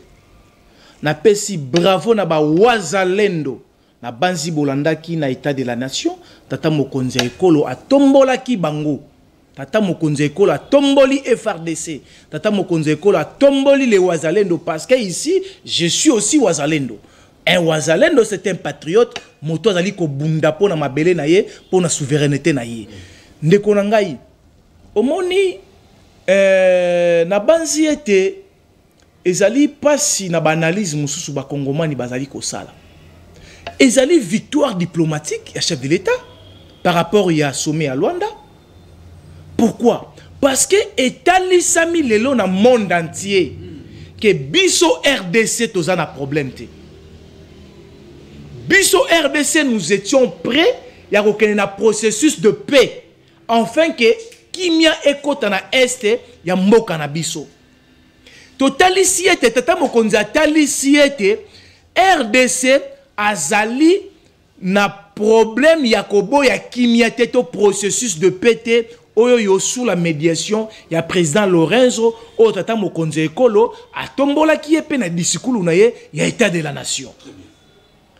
S5: Na pesi bravo na ba Wazalendo na banzi bolandaki na état de la nation tata mokonzi ekolo atombolaki bango tata mokonzi ekolo atomboli FRDC tata mokonzi ekolo atomboli les Wazalendo parce que ici je suis aussi Wazalendo. Un Wazalendo c'est un patriote moto azali ko bunda pona mabele na ye pona souveraineté na ye ndeko na ngai omoni na banzi ete ezali pasi na banalize mususu ba kongomani bazali ko sala ezali victoire diplomatique ya chef de l'État par rapport à sommet à Luanda. Pourquoi? Parce que etalisami lelo na monde entier que biso RDC toza na problème te. Biso RDC nous étions prêts ya kokene na processus de paix enfin que kimia ekota na este ya mboka na biso. Totalisi ete tata mokonzi atalisi ete RDC azali na problème ya kobo ya kimia teto processus de paix oyo yo sous la médiation ya président Lorenzo o tata mokonzi ekolo atombola ki epe na discours na ye ya état de la nation.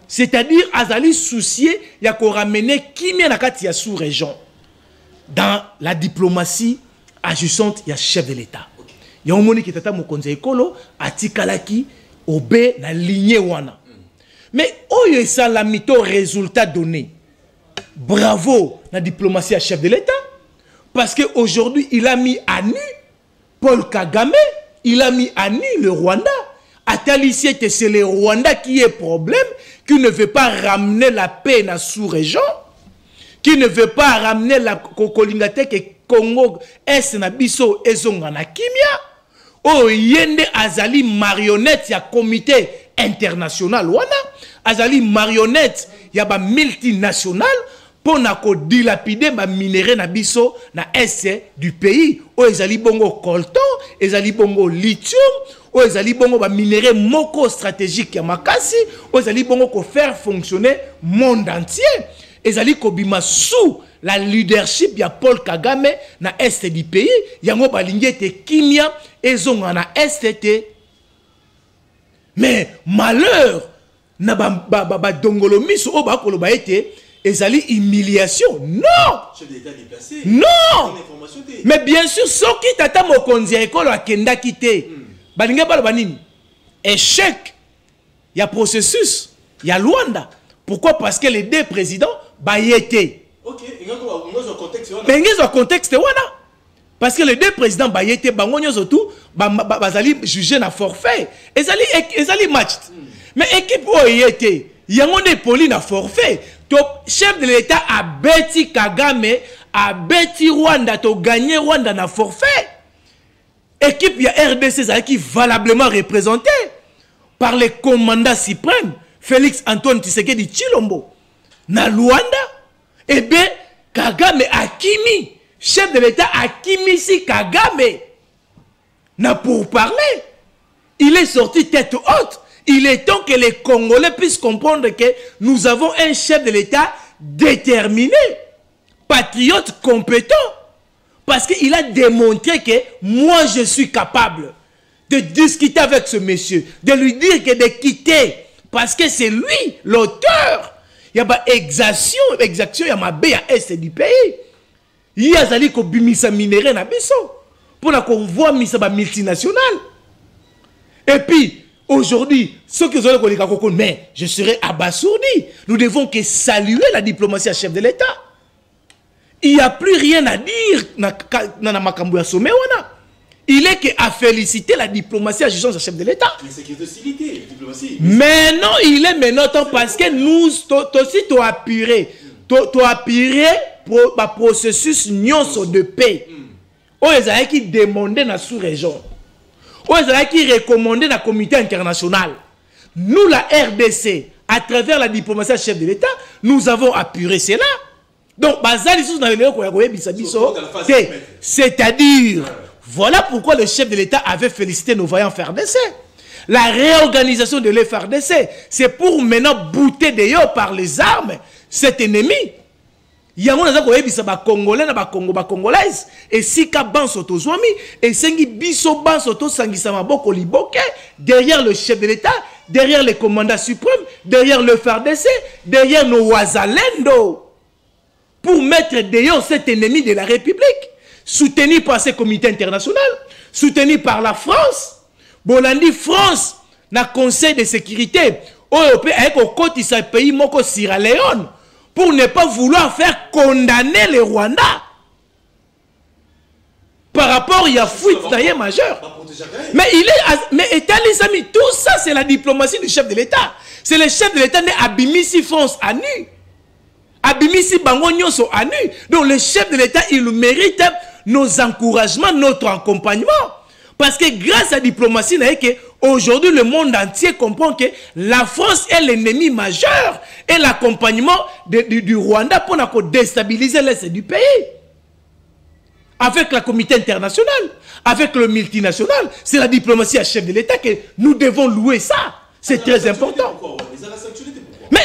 S5: C'est-à-dire azali soucié ya ko ramener kimia na kati ya sous-région dans la diplomatie agissante ya chef de l'État. Ya omoni ki tata mokonzi ekolo atikalaki obe na lignée wana. Mais oyo esala mito résultat donné. Bravo la diplomatie à chef de l'État. Parce qu'aujourd'hui, il a mis à nu Paul Kagame, il a mis à nu le Rwanda. Atalici, c'est le Rwanda qui est problème, qui ne veut pas ramener la paix dans la sous-région, qui ne veut pas ramener la Kokolingate et Congo, Est Nabiso et Zongana Kimia. Oh, yende azali marionnette, il y a comité international, wana. Azali marionnette, il y a ba multinational. Pour dilapider ba minéraux na biso na est du pays o ezali bongo coltan ezali bongo lithium o ezali bongo ba minéraux moko stratégique ya makasi o ezali bongo ko faire fonctionner monde entier ezali ko bima sous la leadership ya Paul Kagame na est du pays yango balingi te kimia ezonga na est te mais malheur na ba dongolo miso o ba koloba ete ezali humiliation. Non!
S4: Chef d'État déplacé.
S5: Non! Mais bien sûr, ce qui tata mokonzi ekolo akenda kite. Balinga balo banini. Échec. Il y a processus. Il y a Luanda. Pourquoi? Parce que les deux présidents bayete.
S4: OK, ngako contexte wana.
S5: Mais ngako contexte wana. Parce que les deux présidents bayete bango nyozo tout bazali jugé na forfait. Ezali match. Mais équipe oyete, yango poli na forfait. Chef de l'État a bêti Kagame, a bêti Rwanda, to gagné Rwanda na forfait. Équipe ya RDC qui valablement représentée par le commandant suprême Félix Antoine Tshisekedi Tshilombo. Na Rwanda, eh bien, Kagame a kimi, chef de l'État a kimi si Kagame. Na pour parler, il est sorti tête haute. Il est temps que les Congolais puissent comprendre que nous avons un chef de l'État déterminé, patriote, compétent. Parce qu'il a démontré que moi je suis capable de discuter avec ce monsieur, de lui dire que de quitter, parce que c'est lui l'auteur. Il y a pas exaction, il y a ma baie à est du pays. Il y a zali ko bimisa minéraux na biso pour la convoi misa ba multinationale. Et puis aujourd'hui, ceux qui ont dit mais je serai abasourdi. Nous devons que saluer la diplomatie à chef de l'État. Il n'y a plus rien à dire dans Makambu Sommet. Il est qu'à féliciter la diplomatie à à chef de l'État.
S4: Mais c'est qui est hostilité, diplomatie.
S5: Mais non, il est maintenant parce que nous aussi tu as appuyé pour le processus de paix. Ils qui demandé dans la sous-région. Qui recommandé dans le comité international. Nous, la RDC, à travers la diplomatie chef de l'État, nous avons appuyé cela. Donc, c'est-à-dire, voilà pourquoi le chef de l'État avait félicité nos vaillants FARDC. La réorganisation de l'FARDC, c'est pour maintenant bouter d'ailleurs par les armes cet ennemi. Il y a un Congolais, Congolaise, et si Kaban Sotozwami, et Sengi Biso Ban Soto Sangisama Boko Liboke, derrière le chef de l'État, derrière les commandants suprêmes, derrière le FARDC, derrière nos Ouazalendo, pour mettre dehors cet ennemi de la République, soutenu par ces comités internationaux, soutenu par la France. Bolandi France, na Conseil de sécurité, avec au côté de pays moko Sierra Leone, pour ne pas vouloir faire condamner le Rwanda. Par rapport, il y a fuite d'ailleurs majeure. Mais tout ça, c'est la diplomatie du chef de l'État. C'est le chef de l'État né Abimisi France à nu. Abimisi Bango Nyonso à nu. Donc le chef de l'État, il mérite nos encouragements, notre accompagnement. Parce que grâce à la diplomatie, aujourd'hui le monde entier comprend que la France est l'ennemi majeur et l'accompagnement du Rwanda pour déstabiliser l'Est du pays. Avec la communauté internationale, avec le multinational, c'est la diplomatie à chef de l'État que nous devons louer ça. C'est très important. Mais,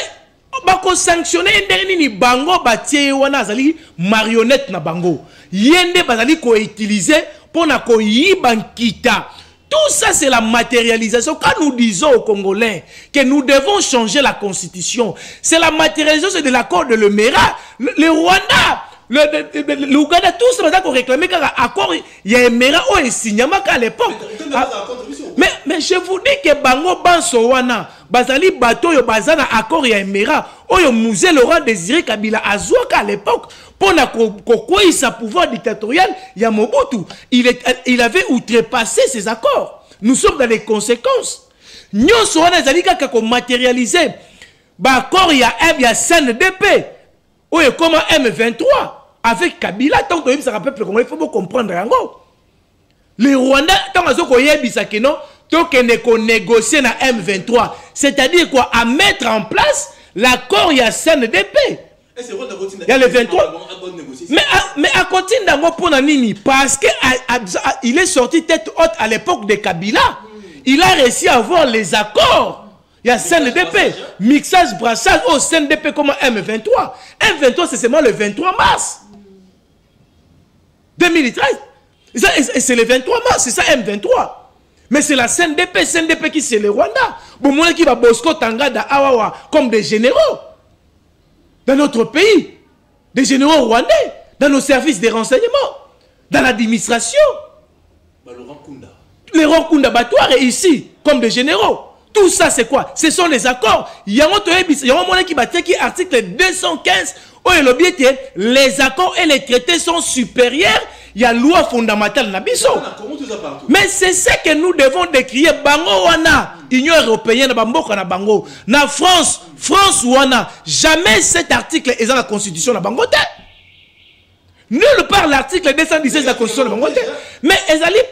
S5: on sanctionner un bango batie wana azali marionnette na bango. Yende bazali ko utiliser pour na ko yibankita. Tout ça c'est la matérialisation. Quand nous disons aux Congolais que nous devons changer la constitution, c'est la matérialisation de l'accord de l'Emera. Le Rwanda, l'Ouganda, tout ça va réclamer qu'un accord, il y a un Emera ou un Signamaka à l'époque. Mais je vous dis que Bango Bansowana, Bazali Bato, yo Bazana accord il y a un Emera, ou yo Musée Laurent Désiré Kabila Azouaka à l'époque, pour quoi sa pouvoir dictatorial, il y a Mobutu. Il avait outrepassé ses accords. Nous sommes dans les conséquences. Nous sommes matérialisé. Accord il y a CNDP. Ou comme M23 avec Kabila, tant que ça rappelle il faut comprendre. Les Rwandais, tant que négocier na M23, c'est-à-dire quoi, à mettre en place l'accord il y a CNDP. Il y a le 23. Mais à continuer d'abord pour Nini, parce qu'il est sorti tête haute à l'époque de Kabila. Il a réussi à avoir les accords. Il y a CNDP, mixage, brassage, au CNDP comme M23. M23, c'est seulement le 23 mars 2013. C'est le 23 mars, c'est ça M23. Mais c'est la CNDP qui c'est le Rwanda. Bon, moi qui va Bosco Tangada, Awawa, comme des généraux. Dans notre pays, des généraux rwandais, dans nos services de renseignement, dans l'administration. Les Rwanda Batouare ici, comme des généraux. Tout ça, c'est quoi? Ce sont les accords. Il y a un qui battait qui article 215, où les accords et les traités sont supérieurs. Il y a loi fondamentale Nabiso. Mais c'est ce que nous devons décrire. Bango wana, Union européenne, Bamboka na Bango. Na France wana, jamais cet article est dans la constitution na Bangote. Nulle part l'article 216 de la constitution na Bangote. Mais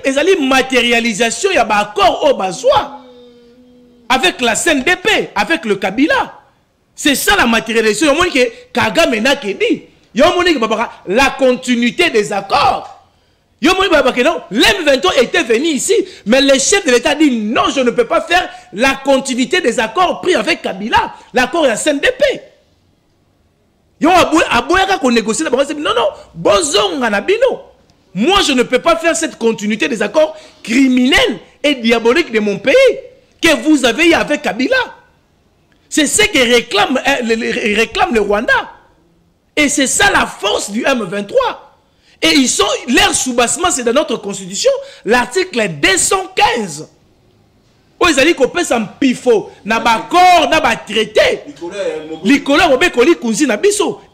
S5: ezali matérialisation, il y a un accord au besoin. Avec la CNDP, avec le Kabila. C'est ça la matérialisation. Il y a Kagame n'a qui dit. Il y a la continuité des accords. Il y a l'M23 était venu ici, mais le chef de l'État dit non, je ne peux pas faire la continuité des accords pris avec Kabila. L'accord est à CNDP. Il y a qu'on négocie là-bas. Non, non, bonzong anabino. Moi, je ne peux pas faire cette continuité des accords criminels et diaboliques de mon pays que vous avez avec Kabila. C'est ce que réclame le Rwanda. Et c'est ça la force du M23. Et ils sont, leur soubassement, c'est dans notre constitution, l'article 215. Où ils ont dit qu'on peut s'en pifo, n'a pas accord, n'a pas traité.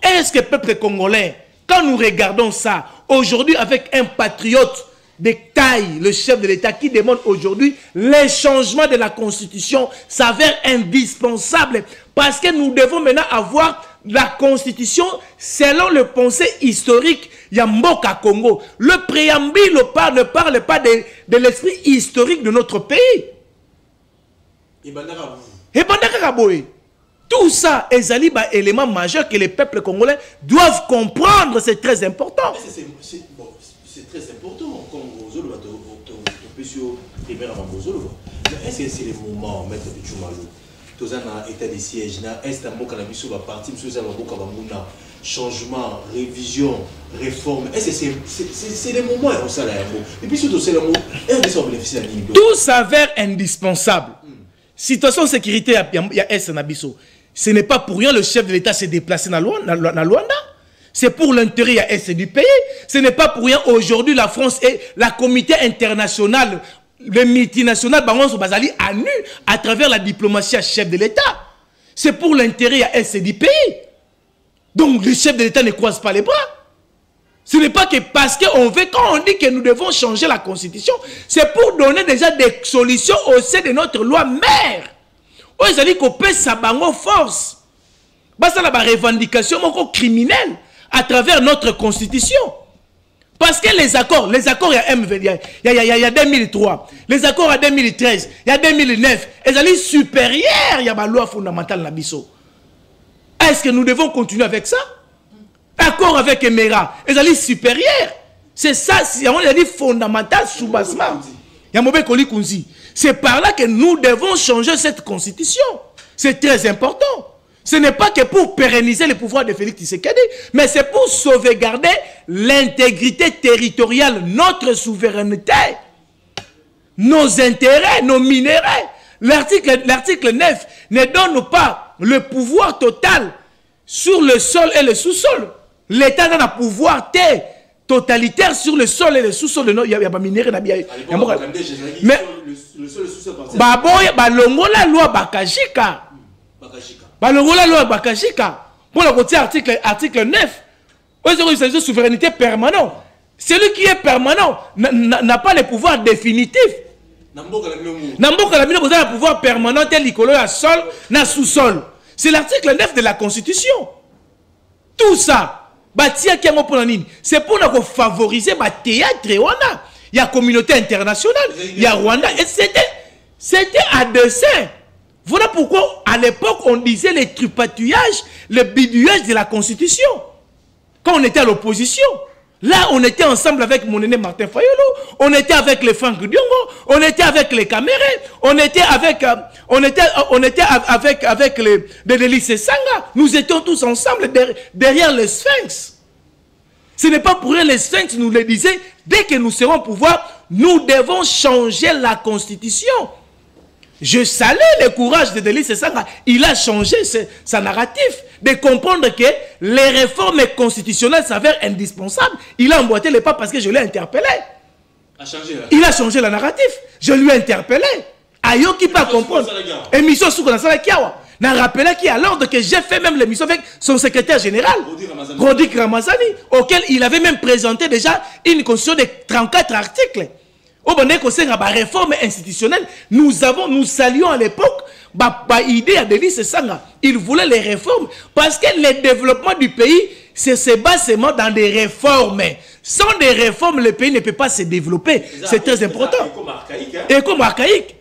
S5: Est-ce que le peuple congolais, quand nous regardons ça, aujourd'hui avec un patriote de taille, le chef de l'État qui demande aujourd'hui les changements de la constitution s'avère indispensable parce que nous devons maintenant avoir la constitution selon le pensée historique Yamboka Congo. Le préambule ne parle pas de l'esprit historique de notre pays. Tout ça est un élément majeur que les peuples congolais doivent comprendre, c'est très important.
S4: C'est très important, comme est-ce que c'est le moment, maître Bichoumalou, tous un état de siège, est-ce que va partir, changement, révision, réforme, est-ce que c'est le moment, et puis surtout c'est le moment,
S5: tout s'avère indispensable. situation de sécurité, il y a S Nabiso. Ce n'est pas pour rien le chef de l'État s'est déplacé dans Luanda. C'est pour l'intérêt S du pays. Ce n'est pas pour rien aujourd'hui la France et la communauté internationale, le multinational, Bangon Bazali à nu à travers la diplomatie à chef de l'État. C'est pour l'intérêt S du pays. Donc le chef de l'État ne croise pas les bras. Ce n'est pas que parce qu'on veut, quand on dit que nous devons changer la constitution, c'est pour donner déjà des solutions au sein de notre loi mère. Ils ont dit qu'on peut s'abango force. Ça la revendication criminelle à travers notre constitution. Parce que les accords, il y a 2003, les accords à 2013, il y a 2009, ils ont dit supérieurs, il y a la loi fondamentale Nabiso. Est-ce que nous devons continuer avec ça? Accord avec Emera, ils ont dit supérieur. C'est ça, on a dit fondamental sous bassement. C'est par là que nous devons changer cette constitution. C'est très important. Ce n'est pas que pour pérenniser le pouvoir de Félix Tshisekedi, mais c'est pour sauvegarder l'intégrité territoriale, notre souveraineté, nos intérêts, nos minéraux. L'article 9 ne donne pas le pouvoir total sur le sol et le sous-sol. L'État donne un pouvoir totalitaire sur le sol et le sous-sol. Il y a pas minéraux. Mais le sol et le sous-sol. La loi Bakajika. La loi Bakajika. Pour le côté article 9. C'est une souveraineté permanente. Celui qui est permanent n'a pas le pouvoir définitif. Namboka la mine a le pouvoir permanent tel l'icolo à sol, na sous-sol. C'est l'article 9 de la Constitution. Tout ça. C'est pour nous favoriser le théâtre. Il y a la communauté internationale, il y a Rwanda. Et c'était à dessein. Voilà pourquoi à l'époque on disait le tripatouillage, le bidouillage de la Constitution. Quand on était à l'opposition. Là, on était ensemble avec mon aîné Martin Fayulu, on était avec les Franck Diongo, on était avec les Camérés, on était avec les Délices Sanga. Nous étions tous ensemble derrière le Sphinx. Ce n'est pas pour rien le Sphinx nous le disait, dès que nous serons au pouvoir, nous devons changer la Constitution. Je salue le courage de Délices Sanga. Il a changé sa narratif, de comprendre que les réformes constitutionnelles s'avèrent indispensables. Il a emboîté les pas parce que je l'ai interpellé. Il a changé la narratif. Je lui ai interpellé. Ayo qui pas comprendre. Émission sous la salle Kiawa. N'a rappelé qu'il y a l'ordre que j'ai fait même l'émission avec son secrétaire général, Rodik Ramazani, auquel il avait même présenté déjà une constitution de 34 articles. Au bon conseil à la réforme institutionnelle, nous saluons à l'époque l'idée à Délices Sanga. Il voulait les réformes parce que le développement du pays, c'est basement dans des réformes. Sans des réformes, le pays ne peut pas se développer. C'est très important. Et comme archaïque.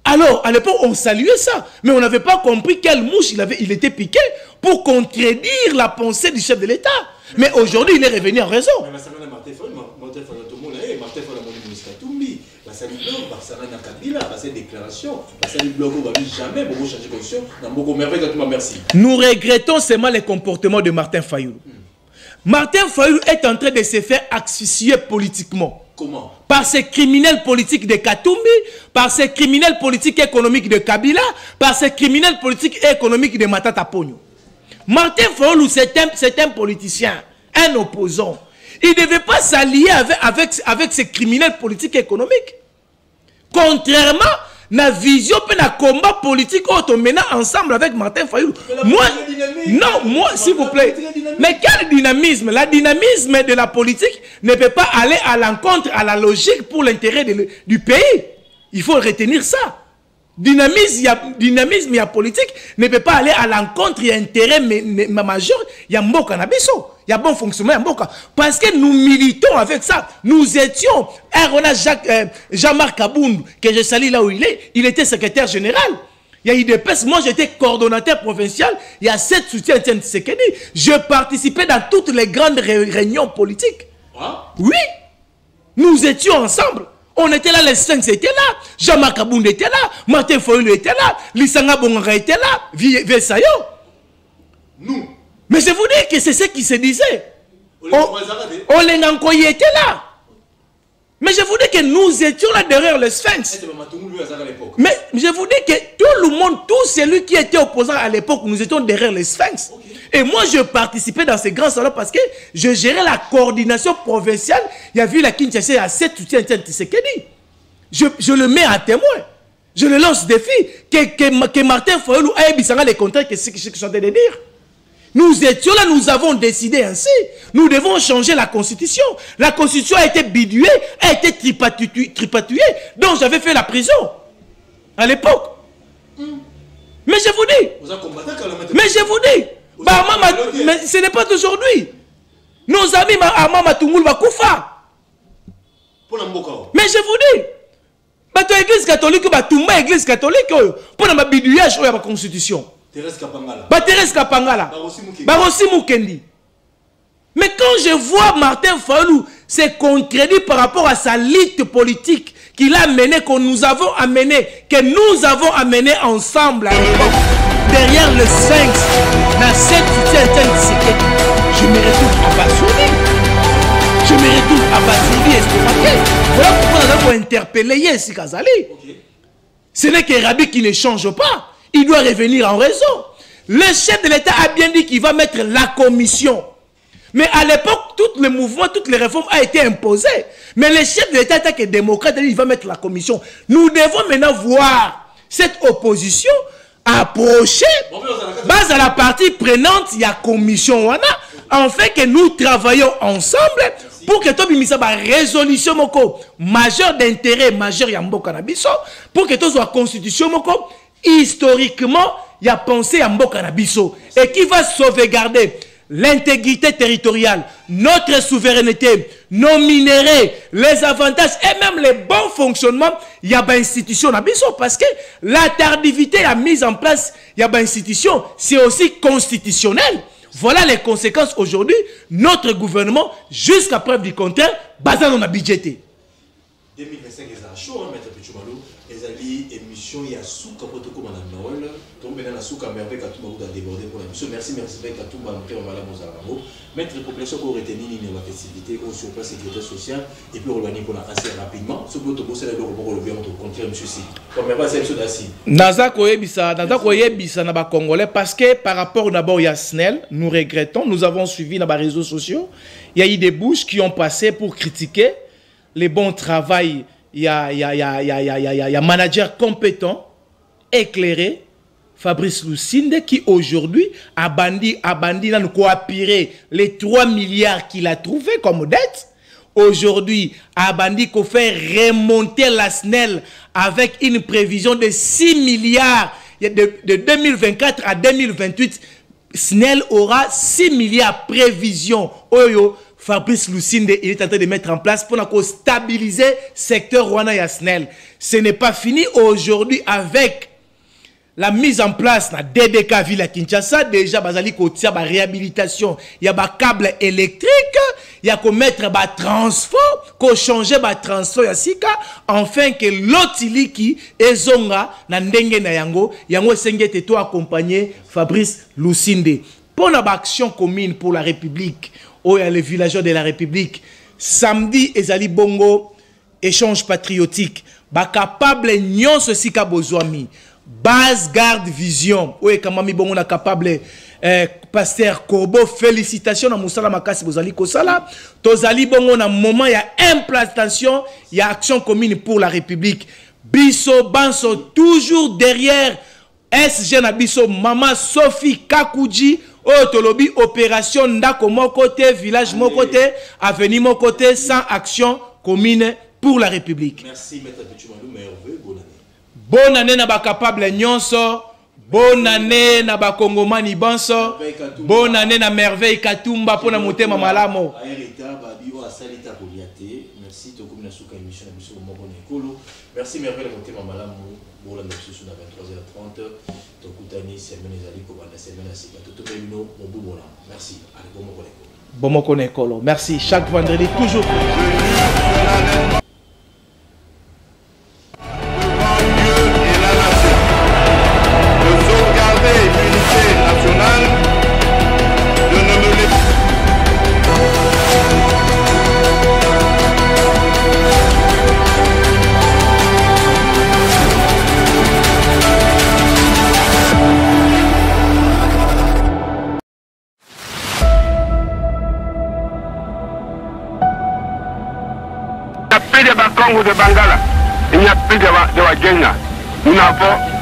S5: Alors, à l'époque, on saluait ça. Mais on n'avait pas compris quelle mouche il était piqué pour contredire la pensée du chef de l'État. Mais aujourd'hui, il est revenu en raison. Nous regrettons seulement les comportements de Martin Fayulu. Martin Fayulu est en train de se faire asphyxier politiquement.
S4: Comment?
S5: Par ces criminels politiques de Katumbi, par ces criminels politiques et économiques de Kabila, par ces criminels politiques et économiques de Matata Ponyo. Martin Fayulu, c'est un politicien, un opposant. Il ne devait pas s'allier avec ces criminels politiques et économiques. Contrairement à la vision et la combat politique autre maintenant ensemble avec Martin Fayulu. Moi, s'il vous plaît. Mais quel dynamisme? La dynamisme de la politique ne peut pas aller à l'encontre, à la logique pour l'intérêt du pays. Il faut retenir ça. Dynamisme, il y a politique, ne peut pas aller à l'encontre, il y a intérêt majeur, il y a Mboka Nabiso. Il y a bon fonctionnement, Mboka. Parce que nous militons avec ça. Nous étions, on a Jean-Marc Aboundou, que je salue là où il était secrétaire général. Il y a eu des PES, moi j'étais coordonnateur provincial, il y a 7 soutiens de Tshisekedi. Je participais dans toutes les grandes réunions politiques.
S4: Ah?
S5: Oui, nous étions ensemble. On était là, les 5 étaient là, Jean-Marc Aboundou était là, Martin Fayulu était là, Lissanga Bonganga était là, Vesayo.
S4: Nous.
S5: Mais je vous dis que c'est ce qui se disait. Olengankoye était là. Mais je vous dis que nous étions là derrière le Sphinx. Mais je vous dis que tout le monde, tout celui qui était opposant à l'époque, nous étions derrière le Sphinx. Okay. Et moi, je participais dans ces grands salons parce que je gérais la coordination provinciale. Il y a vu la Kinshasa à 7 soutiens de Tshisekedi. Je le mets à témoin. Je le lance défi. Que Martin Fayulu ait bissanga les contrats que ce que je suis en train de dire. Nous étions là, nous avons décidé ainsi. Nous devons changer la constitution. La constitution a été bidouillée, a été tripatouillée. Donc j'avais fait la prison à l'époque. Mais je vous dis. Mais je vous dis. Mais ce n'est pas d'aujourd'hui. Nos amis Ama Matungulu Bakoufa. Mais je vous dis. Bato église catholique, Batumba église catholique, pour la bidouillage de la constitution. Thérèse Kapangala. Barossi Mukendi. Mais quand je vois Martin Fayulu se contredit par rapport à sa lutte politique qu'il a menée, que nous avons amené ensemble à l'époque, derrière le Sphinx, dans cette soutien, je me retrouve abasourdi. Je me retrouve abasourdi et estomaqué. Voilà pourquoi nous avons interpellé Yessi Kazali. Ce n'est que Rabi qui ne change pas. Il doit revenir en raison. Le chef de l'État a bien dit qu'il va mettre la commission. Mais à l'époque, tout le mouvement, toutes les réformes ont été imposées. Mais le chef de l'État, qui est démocrate, il va mettre la commission. Nous devons maintenant voir cette opposition approcher, base à la partie prenante, il y a commission. En fait que nous travaillons ensemble pour que tout le monde ait une résolution majeure d'intérêt, majeur Yambo Kanabiso, pour que tout soit constitution historiquement, il y a pensé à Mboka Nabiso et qui va sauvegarder l'intégrité territoriale, notre souveraineté, nos minéraux, les avantages et même les bons fonctionnements, il y a une institution Nabiso parce que la tardivité, la mise en place, il y a une institution, c'est aussi constitutionnel. Voilà les conséquences aujourd'hui. Notre gouvernement, jusqu'à preuve du contraire, basé dans la budgété.
S4: 2025 est chaud, Maître Pichumalo. Les émissions, il y a sous capote comme à Noël. Tombé dans la sous caméra avec Katoumba qui a débordé pour l'émission. Merci avec Katoumba, Mouké, Mala Mozaramo. Maître population pour retenir la festivité, au sur place sécurité sociale et puis revenir pour la assez rapidement. Ce que vous avez dit, pour le bien, on confirme, monsieur Si. Comme il n'y a pas cette chose d'assise. Naza Koyebisa, Naba Congolais, parce que par rapport d'abord à SNEL, nous regrettons, nous avons suivi dans les réseaux sociaux, il y a eu des bouches qui ont passé pour critiquer les bons travail. Il y a manager compétent, éclairé, Fabrice Lucinde, qui aujourd'hui a bandi dans coopérer les 3 milliards qu'il a trouvé comme dette. Aujourd'hui, a bandi qu'on fait remonter la SNEL avec une prévision de 6 milliards de 2024 à 2028. SNEL aura 6 milliards prévision. Oyo. Fabrice Lucinde, il est en train de mettre en place pour stabiliser le secteur Rwanda et SNEL. Ce n'est pas fini aujourd'hui avec la mise en place de la DDK Ville à Kinshasa. Déjà, il y a la réhabilitation, il y a le câble électrique, il y a mettre le transport, changer le transport, afin que l'autiliki et zonga na ndenge na yango sengete to accompagner Fabrice Lucinde. Pour l'action commune pour la République, où il y a les villageois de la République, samedi, ezali bongo, échange patriotique, ba capable nyon ceci ka bozwami, base garde vision, où est kamami bongo na capable, pasteur Korbo, félicitations na musala makasi bozali kosala, tozali bongo na moment, il y a implantation, il y a action commune pour la République, biso, banso, toujours derrière, SG na biso, Mama Sophie Kakouji, Tolobi, opération Ndako mon côté, village mon côté, avenue mon côté, sans action commune pour la République. Merci, Maître Pichumalou, merveilleux, bonne année. Bonne année, n'a pas capable nyonso. Bonne année, n'a pas Congomani banso. Bonne année, n'a merveille Katumba pour na monter ma malamo. Merci, Tokoumina Souka émission, merci, merveille, monter ma malamo. Bon, la mission sur la 23h30. Tokutani, semaine ezali ko banda semaine asika. Toto bino mobu bona. Merci. Allez, bon mo konekolo. Merci. Chaque vendredi toujours.
S6: Congo de Bangala, il n'y a plus de Wagenya. Nous n'avons